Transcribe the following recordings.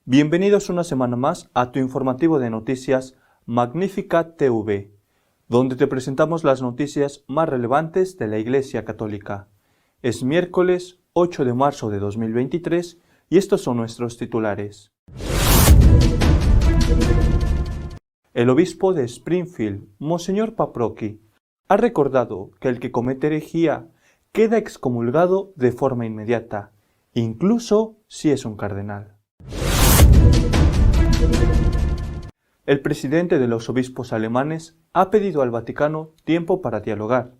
Bienvenidos una semana más a tu informativo de noticias Magnificat TV, donde te presentamos las noticias más relevantes de la Iglesia Católica. Es miércoles 8 de marzo de 2023 y estos son nuestros titulares. El obispo de Springfield, Monseñor Paprocki, ha recordado que el que comete herejía queda excomulgado de forma inmediata, incluso si es un cardenal. El presidente de los obispos alemanes ha pedido al Vaticano tiempo para dialogar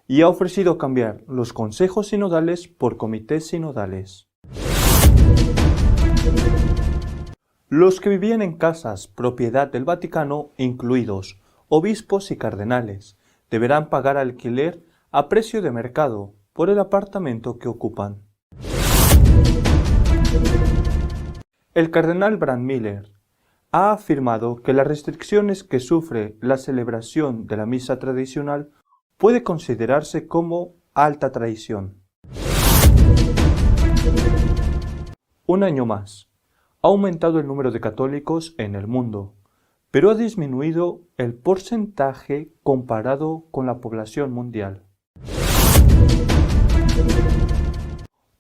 y ha ofrecido cambiar los consejos sinodales por comités sinodales. Los que vivían en casas propiedad del Vaticano, incluidos obispos y cardenales, deberán pagar alquiler a precio de mercado por el apartamento que ocupan. El cardenal Brandmeier ha afirmado que las restricciones que sufre la celebración de la misa tradicional puede considerarse como alta traición. Un año más, ha aumentado el número de católicos en el mundo, pero ha disminuido el porcentaje comparado con la población mundial.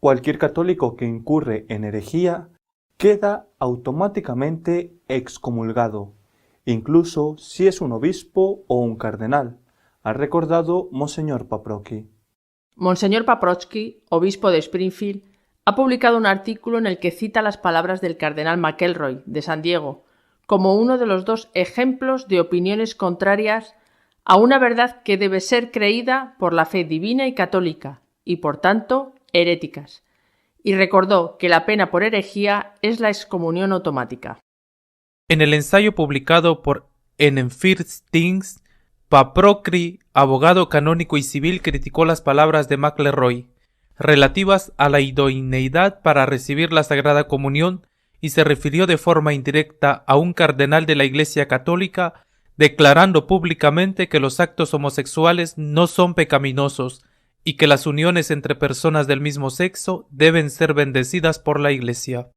Cualquier católico que incurre en herejía queda automáticamente excomulgado, incluso si es un obispo o un cardenal, ha recordado Monseñor Paprocki. Monseñor Paprocki, obispo de Springfield, ha publicado un artículo en el que cita las palabras del cardenal McElroy, de San Diego, como uno de los dos ejemplos de opiniones contrarias a una verdad que debe ser creída por la fe divina y católica, y por tanto, heréticas, y recordó que la pena por herejía es la excomunión automática. En el ensayo publicado por En First Things, Paprocki, abogado canónico y civil, criticó las palabras de McElroy relativas a la idoneidad para recibir la Sagrada Comunión y se refirió de forma indirecta a un cardenal de la Iglesia Católica, declarando públicamente que los actos homosexuales no son pecaminosos y que las uniones entre personas del mismo sexo deben ser bendecidas por la Iglesia.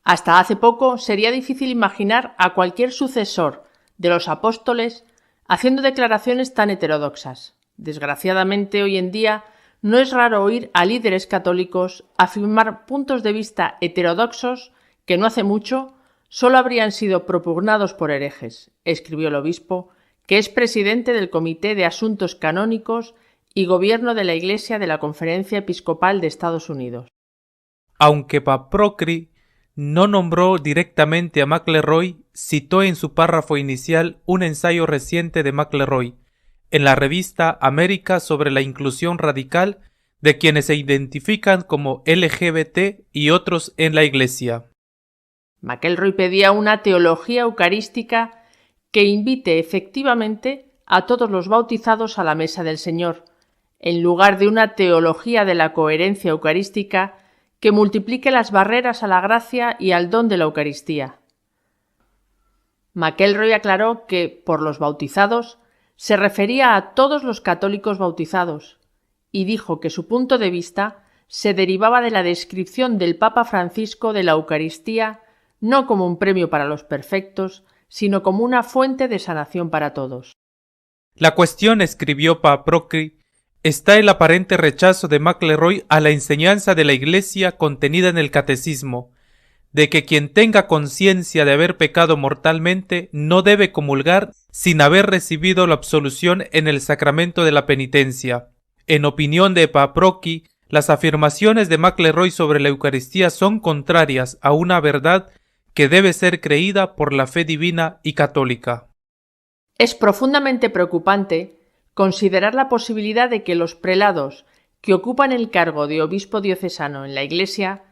Hasta hace poco sería difícil imaginar a cualquier sucesor de los apóstoles haciendo declaraciones tan heterodoxas. Desgraciadamente, hoy en día no es raro oír a líderes católicos afirmar puntos de vista heterodoxos que no hace mucho solo habrían sido propugnados por herejes, escribió el obispo, que es presidente del Comité de Asuntos Canónicos y Gobierno de la Iglesia de la Conferencia Episcopal de Estados Unidos. Aunque Paprocki no nombró directamente a McElroy, citó en su párrafo inicial un ensayo reciente de McElroy en la revista América sobre la inclusión radical de quienes se identifican como LGBT y otros en la Iglesia. McElroy pedía una teología eucarística que invite efectivamente a todos los bautizados a la mesa del Señor, en lugar de una teología de la coherencia eucarística que multiplique las barreras a la gracia y al don de la Eucaristía. McElroy aclaró que, por los bautizados, se refería a todos los católicos bautizados, y dijo que su punto de vista se derivaba de la descripción del Papa Francisco de la Eucaristía no como un premio para los perfectos, sino como una fuente de sanación para todos. La cuestión, escribió Paprocki, está el aparente rechazo de McElroy a la enseñanza de la Iglesia contenida en el Catecismo, de que quien tenga conciencia de haber pecado mortalmente no debe comulgar sin haber recibido la absolución en el sacramento de la penitencia. En opinión de Paprocki, las afirmaciones de McElroy sobre la Eucaristía son contrarias a una verdad que debe ser creída por la fe divina y católica. Es profundamente preocupante considerar la posibilidad de que los prelados que ocupan el cargo de obispo diocesano en la Iglesia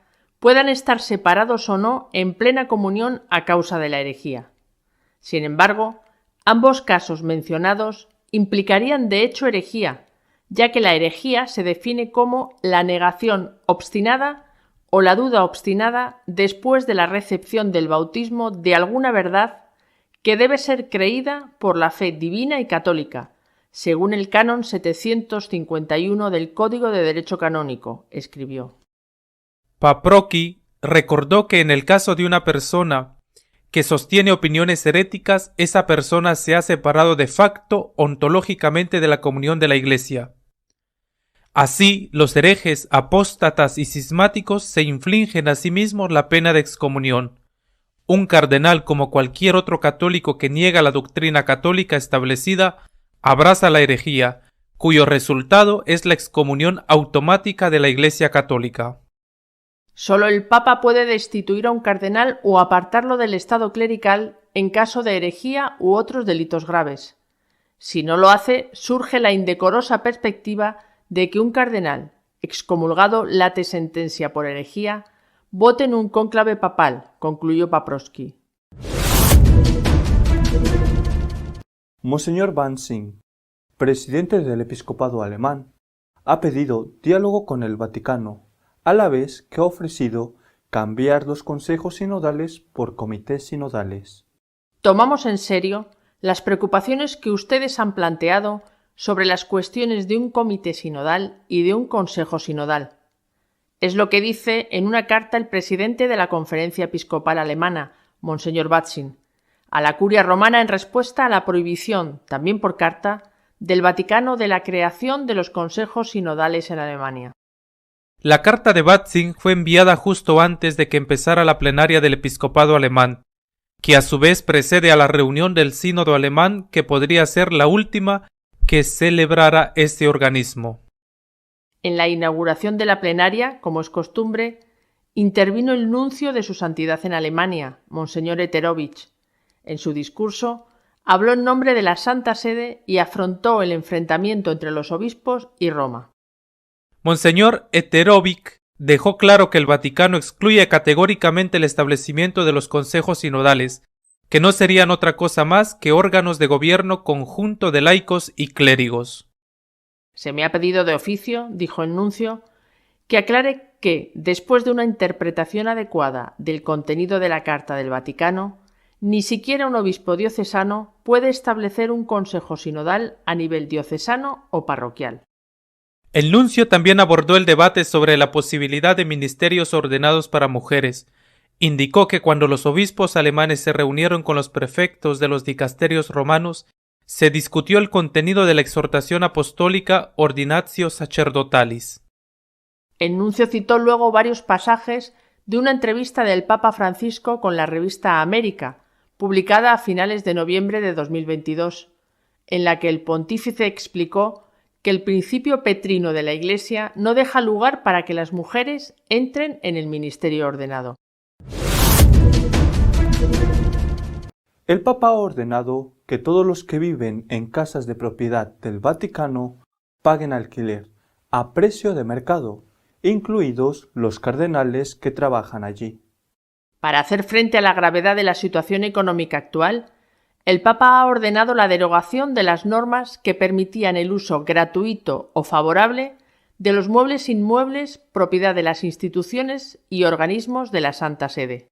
puedan estar separados o no en plena comunión a causa de la herejía. Sin embargo, ambos casos mencionados implicarían de hecho herejía, ya que la herejía se define como la negación obstinada o la duda obstinada después de la recepción del bautismo de alguna verdad que debe ser creída por la fe divina y católica, según el canon 751 del Código de Derecho Canónico, escribió. Paprocki recordó que en el caso de una persona que sostiene opiniones heréticas, esa persona se ha separado de facto ontológicamente de la comunión de la Iglesia. Así, los herejes, apóstatas y cismáticos se infligen a sí mismos la pena de excomunión. Un cardenal, como cualquier otro católico que niega la doctrina católica establecida, abraza la herejía, cuyo resultado es la excomunión automática de la Iglesia católica. Solo el Papa puede destituir a un cardenal o apartarlo del estado clerical en caso de herejía u otros delitos graves. Si no lo hace, surge la indecorosa perspectiva de que un cardenal, excomulgado late sentencia por herejía, vote en un cónclave papal, concluyó Paprocki. Monseñor Banzing, presidente del episcopado alemán, ha pedido diálogo con el Vaticano, a la vez que ha ofrecido cambiar los consejos sinodales por comités sinodales. Tomamos en serio las preocupaciones que ustedes han planteado sobre las cuestiones de un comité sinodal y de un consejo sinodal. Es lo que dice en una carta el presidente de la Conferencia Episcopal Alemana, Monseñor Banzing, a la Curia Romana en respuesta a la prohibición, también por carta, del Vaticano de la creación de los consejos sinodales en Alemania. La carta de Banzing fue enviada justo antes de que empezara la plenaria del episcopado alemán, que a su vez precede a la reunión del sínodo alemán que podría ser la última que celebrara este organismo. En la inauguración de la plenaria, como es costumbre, intervino el nuncio de su santidad en Alemania, Monseñor Eterovich. En su discurso, habló en nombre de la Santa Sede y afrontó el enfrentamiento entre los obispos y Roma. Monseñor Eterovich dejó claro que el Vaticano excluye categóricamente el establecimiento de los consejos sinodales, que no serían otra cosa más que órganos de gobierno conjunto de laicos y clérigos. Se me ha pedido de oficio, dijo el nuncio, que aclare que, después de una interpretación adecuada del contenido de la Carta del Vaticano, ni siquiera un obispo diocesano puede establecer un consejo sinodal a nivel diocesano o parroquial. El nuncio también abordó el debate sobre la posibilidad de ministerios ordenados para mujeres. Indicó que cuando los obispos alemanes se reunieron con los prefectos de los dicasterios romanos, se discutió el contenido de la exhortación apostólica Ordinatio Sacerdotalis. El nuncio citó luego varios pasajes de una entrevista del Papa Francisco con la revista América, publicada a finales de noviembre de 2022, en la que el pontífice explicó que el principio petrino de la Iglesia no deja lugar para que las mujeres entren en el ministerio ordenado. El Papa ha ordenado que todos los que viven en casas de propiedad del Vaticano paguen alquiler a precio de mercado, incluidos los cardenales que trabajan allí. Para hacer frente a la gravedad de la situación económica actual, el Papa ha ordenado la derogación de las normas que permitían el uso gratuito o favorable de los muebles inmuebles propiedad de las instituciones y organismos de la Santa Sede.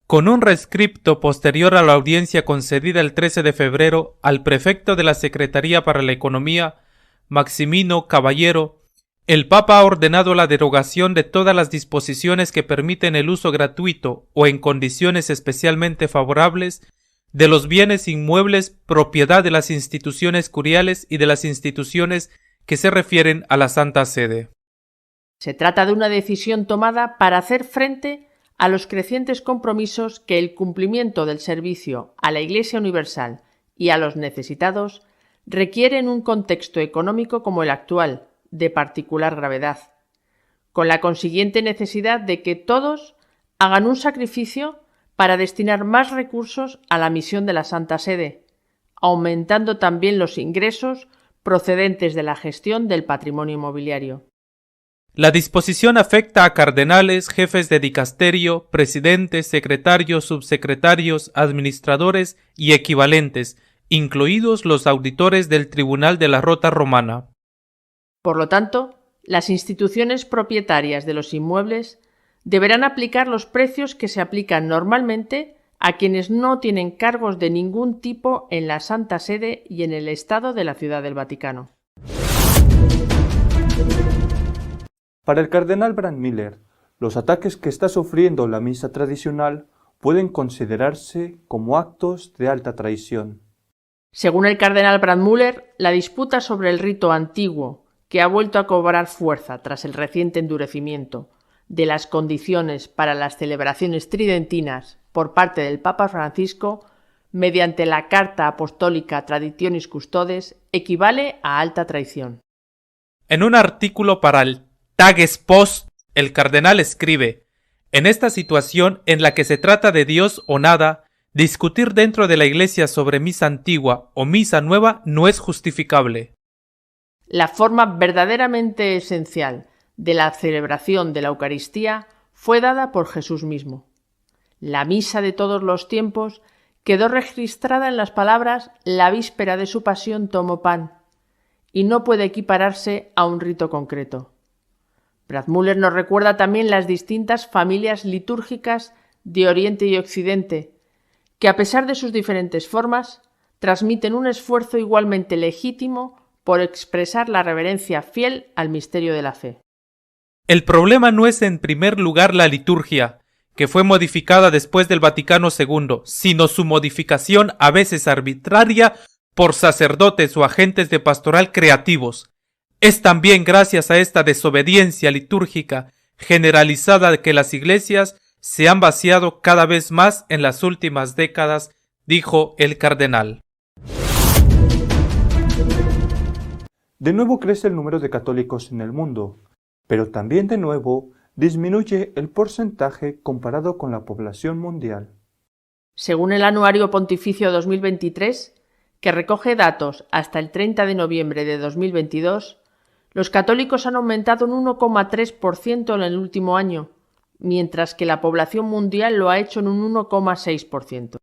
Con un rescripto posterior a la audiencia concedida el 13 de febrero al prefecto de la Secretaría para la Economía, Maximino Caballero, el Papa ha ordenado la derogación de todas las disposiciones que permiten el uso gratuito o en condiciones especialmente favorables de los bienes inmuebles propiedad de las instituciones curiales y de las instituciones que se refieren a la Santa Sede. Se trata de una decisión tomada para hacer frente a los crecientes compromisos que el cumplimiento del servicio a la Iglesia Universal y a los necesitados requiere en un contexto económico como el actual, de particular gravedad, con la consiguiente necesidad de que todos hagan un sacrificio para destinar más recursos a la misión de la Santa Sede, aumentando también los ingresos procedentes de la gestión del patrimonio inmobiliario. La disposición afecta a cardenales, jefes de dicasterio, presidentes, secretarios, subsecretarios, administradores y equivalentes, incluidos los auditores del Tribunal de la Rota Romana. Por lo tanto, las instituciones propietarias de los inmuebles deberán aplicar los precios que se aplican normalmente a quienes no tienen cargos de ningún tipo en la Santa Sede y en el Estado de la Ciudad del Vaticano. Para el cardenal Brandmüller, los ataques que está sufriendo la misa tradicional pueden considerarse como actos de alta traición. Según el cardenal Brandmüller, la disputa sobre el rito antiguo, que ha vuelto a cobrar fuerza tras el reciente endurecimiento de las condiciones para las celebraciones tridentinas por parte del Papa Francisco, mediante la Carta Apostólica Traditionis Custodes, equivale a alta traición. En un artículo para el Tagespost, el cardenal escribe: en esta situación en la que se trata de Dios o nada, discutir dentro de la Iglesia sobre misa antigua o misa nueva no es justificable. La forma verdaderamente esencial de la celebración de la Eucaristía fue dada por Jesús mismo. La misa de todos los tiempos quedó registrada en las palabras «la víspera de su pasión tomó pan» y no puede equipararse a un rito concreto. Brandmüller nos recuerda también las distintas familias litúrgicas de Oriente y Occidente, que a pesar de sus diferentes formas, transmiten un esfuerzo igualmente legítimo por expresar la reverencia fiel al misterio de la fe. El problema no es en primer lugar la liturgia, que fue modificada después del Vaticano II, sino su modificación a veces arbitraria por sacerdotes o agentes de pastoral creativos. Es también gracias a esta desobediencia litúrgica generalizada que las iglesias se han vaciado cada vez más en las últimas décadas, dijo el cardenal. De nuevo crece el número de católicos en el mundo, pero también de nuevo disminuye el porcentaje comparado con la población mundial. Según el Anuario Pontificio 2023, que recoge datos hasta el 30 de noviembre de 2022, los católicos han aumentado un 1,3% en el último año, mientras que la población mundial lo ha hecho en un 1,6%.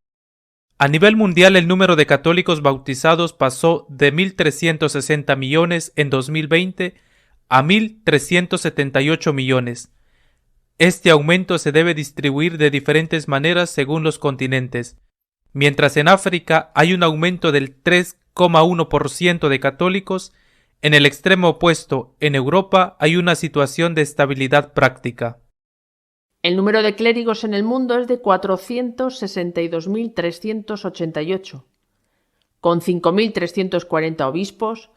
A nivel mundial, el número de católicos bautizados pasó de 1.360 millones en 2020 a 1.378 millones. Este aumento se debe distribuir de diferentes maneras según los continentes. Mientras en África hay un aumento del 3,1% de católicos, en el extremo opuesto, en Europa, hay una situación de estabilidad práctica. El número de clérigos en el mundo es de 462.388, con 5.340 obispos,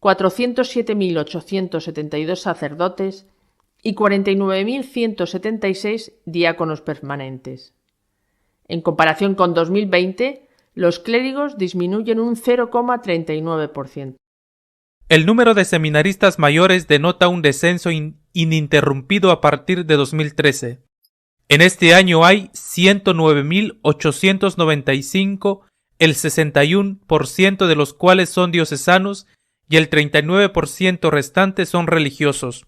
407.872 sacerdotes y 49.176 diáconos permanentes. En comparación con 2020, los clérigos disminuyen un 0,39%. El número de seminaristas mayores denota un descenso ininterrumpido a partir de 2013. En este año hay 109.895, el 61% de los cuales son diocesanos y el 39% restante son religiosos.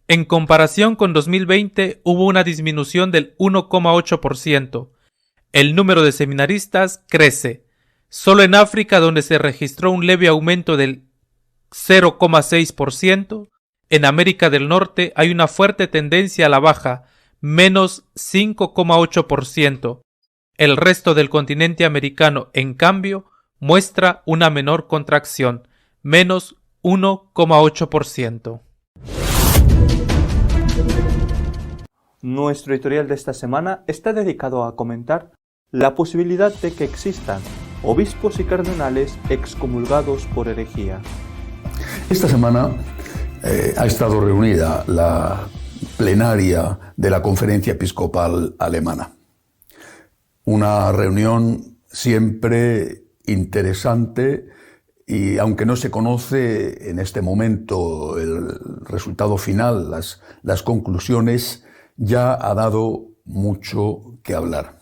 En comparación con 2020 hubo una disminución del 1,8%. El número de seminaristas crece. Solo en África, donde se registró un leve aumento del 0,6%, en América del Norte hay una fuerte tendencia a la baja, menos 5,8%. El resto del continente americano, en cambio, muestra una menor contracción, menos 1,8%. Nuestro editorial de esta semana está dedicado a comentar la posibilidad de que existan obispos y cardenales excomulgados por herejía. Esta semana ha estado reunida la plenaria de la Conferencia Episcopal Alemana. Una reunión siempre interesante y aunque no se conoce en este momento el resultado final, las conclusiones, ya ha dado mucho que hablar.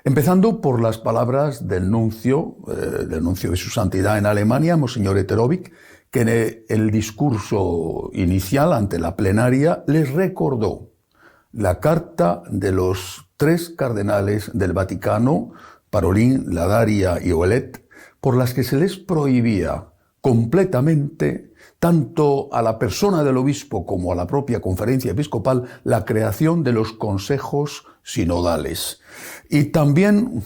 Empezando por las palabras del nuncio de Su Santidad en Alemania, Monseñor Eterovic, que en el discurso inicial ante la plenaria les recordó la carta de los 3 cardenales del Vaticano, Parolin, Ladaria y Ouellet, por las que se les prohibía completamente, tanto a la persona del obispo como a la propia conferencia episcopal, la creación de los consejos sinodales. Y también,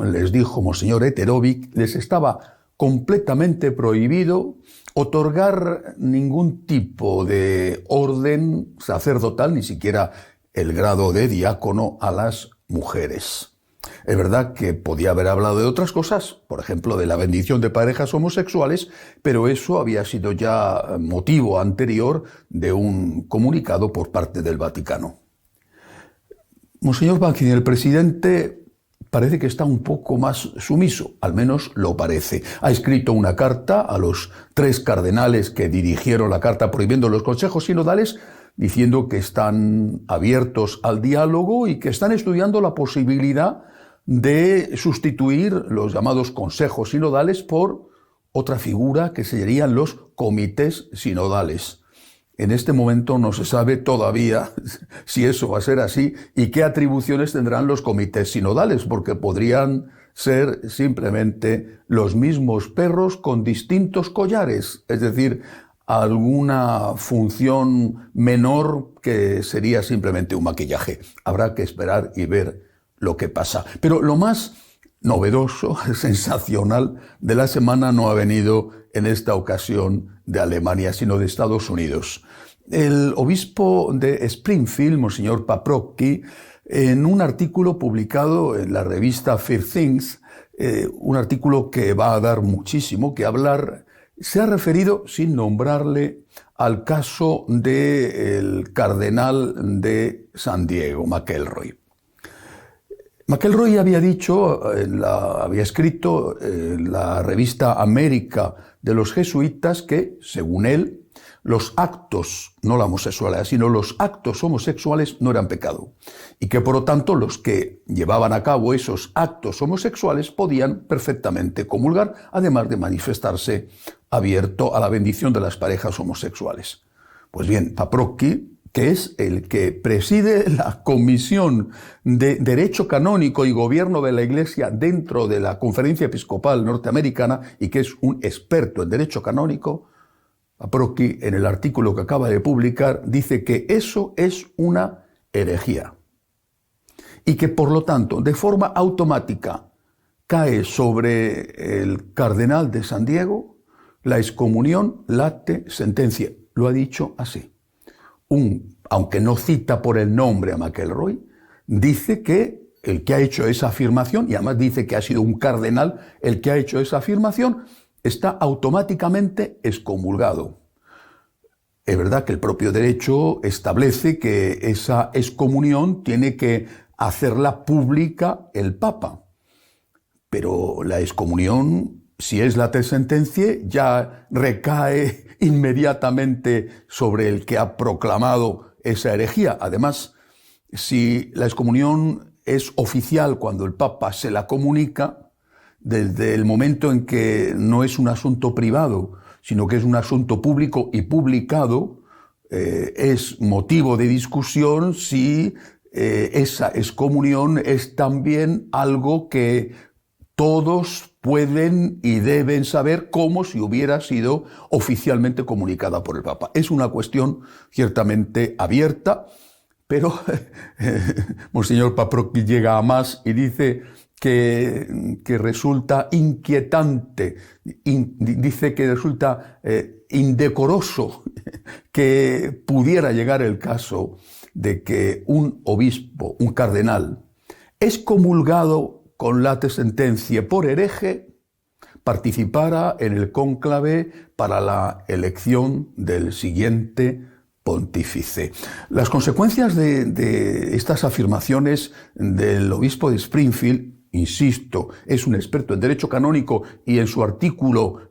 les dijo Monseñor Eterovic, les estaba completamente prohibido otorgar ningún tipo de orden sacerdotal, ni siquiera el grado de diácono, a las mujeres. Es verdad que podía haber hablado de otras cosas, por ejemplo, de la bendición de parejas homosexuales, pero eso había sido ya motivo anterior de un comunicado por parte del Vaticano. Monseñor Banchini, el presidente, parece que está un poco más sumiso, al menos lo parece. Ha escrito una carta a los 3 cardenales que dirigieron la carta prohibiendo los consejos sinodales, diciendo que están abiertos al diálogo y que están estudiando la posibilidad de sustituir los llamados consejos sinodales por otra figura que serían los comités sinodales. En este momento no se sabe todavía si eso va a ser así y qué atribuciones tendrán los comités sinodales, porque podrían ser simplemente los mismos perros con distintos collares, es decir, alguna función menor que sería simplemente un maquillaje. Habrá que esperar y ver lo que pasa. Pero lo más novedoso, sensacional de la semana no ha venido en esta ocasión de Alemania, sino de Estados Unidos. El obispo de Springfield, Monseñor Paprocki, en un artículo publicado en la revista First Things, un artículo que va a dar muchísimo que hablar, se ha referido, sin nombrarle, al caso del cardenal de San Diego, McElroy. McElroy había escrito en la revista América de los jesuitas que, según él, los actos, no la homosexualidad, sino los actos homosexuales no eran pecado. Y que, por lo tanto, los que llevaban a cabo esos actos homosexuales podían perfectamente comulgar, además de manifestarse abierto a la bendición de las parejas homosexuales. Pues bien, Paprocki, que es el que preside la Comisión de Derecho Canónico y Gobierno de la Iglesia dentro de la Conferencia Episcopal Norteamericana y que es un experto en Derecho Canónico, Paprocki, en el artículo que acaba de publicar, dice que eso es una herejía y que, por lo tanto, de forma automática cae sobre el cardenal de San Diego la excomunión late sentencia. Lo ha dicho así. Aunque no cita por el nombre a McElroy, dice que el que ha hecho esa afirmación, y además dice que ha sido un cardenal el que ha hecho esa afirmación, está automáticamente excomulgado. Es verdad que el propio derecho establece que esa excomunión tiene que hacerla pública el Papa, pero la excomunión, si es late sentencia, ya recae inmediatamente sobre el que ha proclamado esa herejía. Además, si la excomunión es oficial cuando el Papa se la comunica, desde el momento en que no es un asunto privado, sino que es un asunto público y publicado, es motivo de discusión si esa excomunión es también algo que todos pueden y deben saber como si hubiera sido oficialmente comunicada por el Papa. Es una cuestión ciertamente abierta, pero Monseñor Paprocki llega a más y dice que resulta inquietante, dice que resulta indecoroso que pudiera llegar el caso de que un obispo, un cardenal, excomulgado con late sentencia por hereje, participara en el cónclave para la elección del siguiente pontífice. Las consecuencias de estas afirmaciones del obispo de Springfield, insisto, es un experto en derecho canónico y en su artículo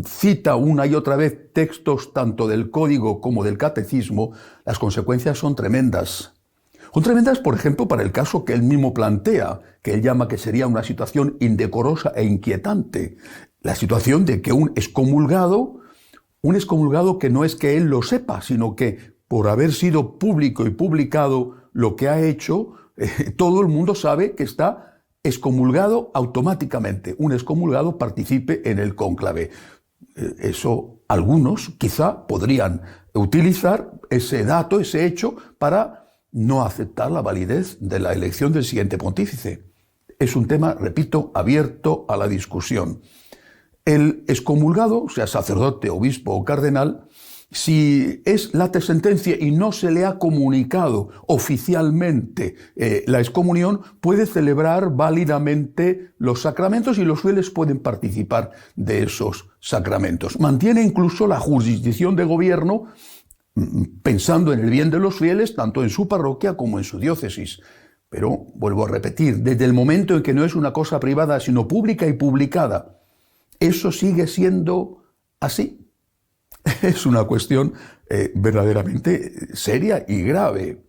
cita una y otra vez textos tanto del código como del catecismo. Las consecuencias son tremendas. Son tremendas, por ejemplo, para el caso que él mismo plantea, que él llama que sería una situación indecorosa e inquietante. La situación de que un excomulgado que no es que él lo sepa, sino que por haber sido público y publicado lo que ha hecho, todo el mundo sabe que está excomulgado automáticamente. Un excomulgado participe en el cónclave. Eso algunos quizá podrían utilizar ese dato, ese hecho, para no aceptar la validez de la elección del siguiente pontífice. Es un tema, repito, abierto a la discusión. El excomulgado, sea sacerdote, obispo o cardenal, si es late sentencia y no se le ha comunicado oficialmente la excomunión, puede celebrar válidamente los sacramentos y los fieles pueden participar de esos sacramentos. Mantiene incluso la jurisdicción de gobierno pensando en el bien de los fieles, tanto en su parroquia como en su diócesis. Pero, vuelvo a repetir, desde el momento en que no es una cosa privada, sino pública y publicada, eso sigue siendo así. Es una cuestión verdaderamente seria y grave.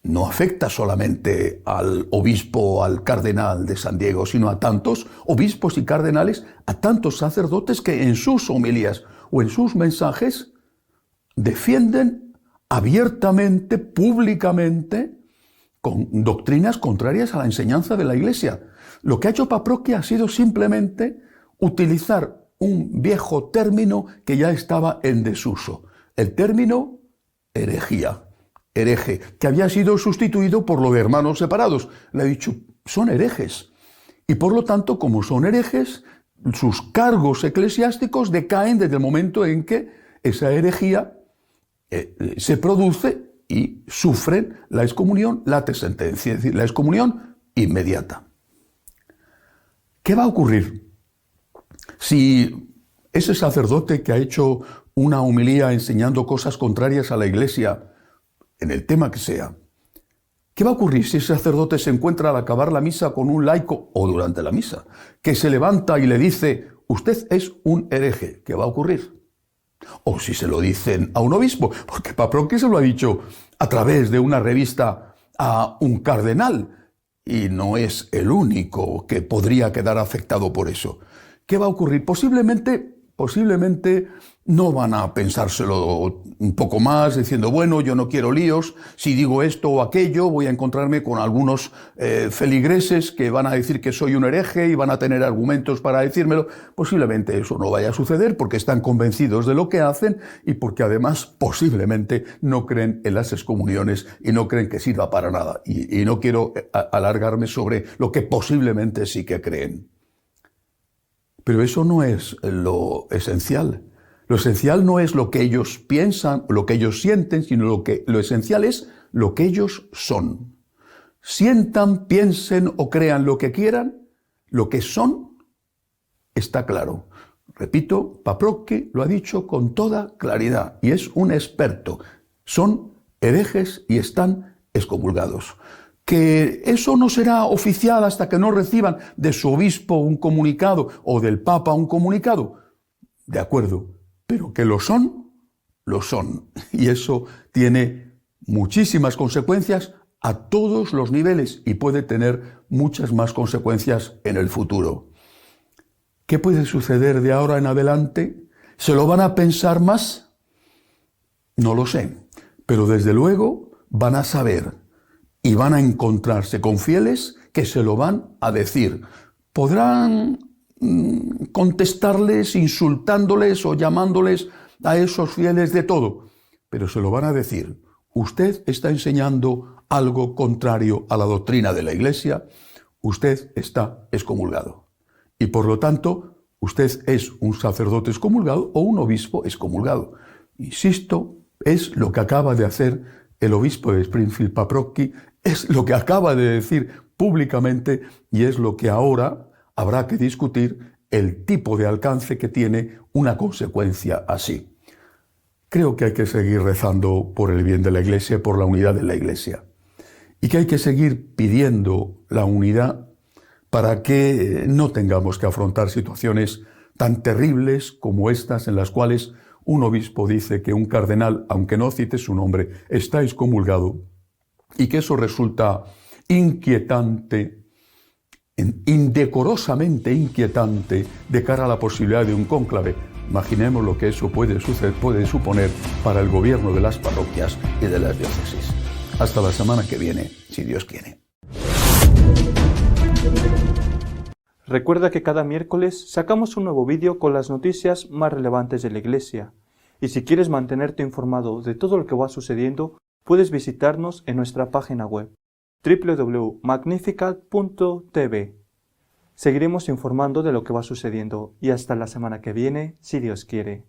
No afecta solamente al obispo o al cardenal de San Diego, sino a tantos obispos y cardenales, a tantos sacerdotes que en sus homilías o en sus mensajes defienden abiertamente, públicamente, con doctrinas contrarias a la enseñanza de la Iglesia. Lo que ha hecho Paprocki ha sido simplemente utilizar un viejo término que ya estaba en desuso, el término herejía, hereje, que había sido sustituido por lo de hermanos separados. Le ha dicho, son herejes. Y por lo tanto, como son herejes, sus cargos eclesiásticos decaen desde el momento en que esa herejía se produce y sufren la excomunión late sentencia, es decir, la excomunión inmediata. ¿Qué va a ocurrir si ese sacerdote que ha hecho una homilía enseñando cosas contrarias a la Iglesia, en el tema que sea, qué va a ocurrir si ese sacerdote se encuentra al acabar la misa con un laico o durante la misa, que se levanta y le dice, usted es un hereje? ¿Qué va a ocurrir? O si se lo dicen a un obispo, porque Paprocki se lo ha dicho a través de una revista a un cardenal, y no es el único que podría quedar afectado por eso. ¿Qué va a ocurrir? Posiblemente no van a pensárselo un poco más, diciendo, bueno, yo no quiero líos, si digo esto o aquello voy a encontrarme con algunos feligreses que van a decir que soy un hereje y van a tener argumentos para decírmelo. Posiblemente eso no vaya a suceder porque están convencidos de lo que hacen y porque además posiblemente no creen en las excomuniones y no creen que sirva para nada. Y no quiero alargarme sobre lo que posiblemente sí que creen. Pero eso no es lo esencial. Lo esencial no es lo que ellos piensan, lo que ellos sienten, sino lo esencial es lo que ellos son. Sientan, piensen o crean lo que quieran, lo que son está claro. Repito, Paprocki lo ha dicho con toda claridad y es un experto. Son herejes y están excomulgados. Que eso no será oficial hasta que no reciban de su obispo un comunicado o del Papa un comunicado. De acuerdo, pero que lo son, lo son. Y eso tiene muchísimas consecuencias a todos los niveles y puede tener muchas más consecuencias en el futuro. ¿Qué puede suceder de ahora en adelante? ¿Se lo van a pensar más? No lo sé, pero desde luego van a saber y van a encontrarse con fieles que se lo van a decir. Podrán contestarles, insultándoles o llamándoles a esos fieles de todo, pero se lo van a decir. Usted está enseñando algo contrario a la doctrina de la Iglesia, usted está excomulgado. Y por lo tanto, usted es un sacerdote excomulgado o un obispo excomulgado. Insisto, es lo que acaba de hacer el obispo de Springfield, Paprocki, es lo que acaba de decir públicamente y es lo que ahora habrá que discutir el tipo de alcance que tiene una consecuencia así. Creo que hay que seguir rezando por el bien de la Iglesia, por la unidad de la Iglesia. Y que hay que seguir pidiendo la unidad para que no tengamos que afrontar situaciones tan terribles como estas en las cuales un obispo dice que un cardenal, aunque no cite su nombre, está excomulgado y que eso resulta inquietante, indecorosamente inquietante de cara a la posibilidad de un cónclave. Imaginemos lo que eso puede suponer para el gobierno de las parroquias y de las diócesis. Hasta la semana que viene, si Dios quiere. Recuerda que cada miércoles sacamos un nuevo vídeo con las noticias más relevantes de la Iglesia. Y si quieres mantenerte informado de todo lo que va sucediendo, puedes visitarnos en nuestra página web www.magnificat.tv. Seguiremos informando de lo que va sucediendo y hasta la semana que viene, si Dios quiere.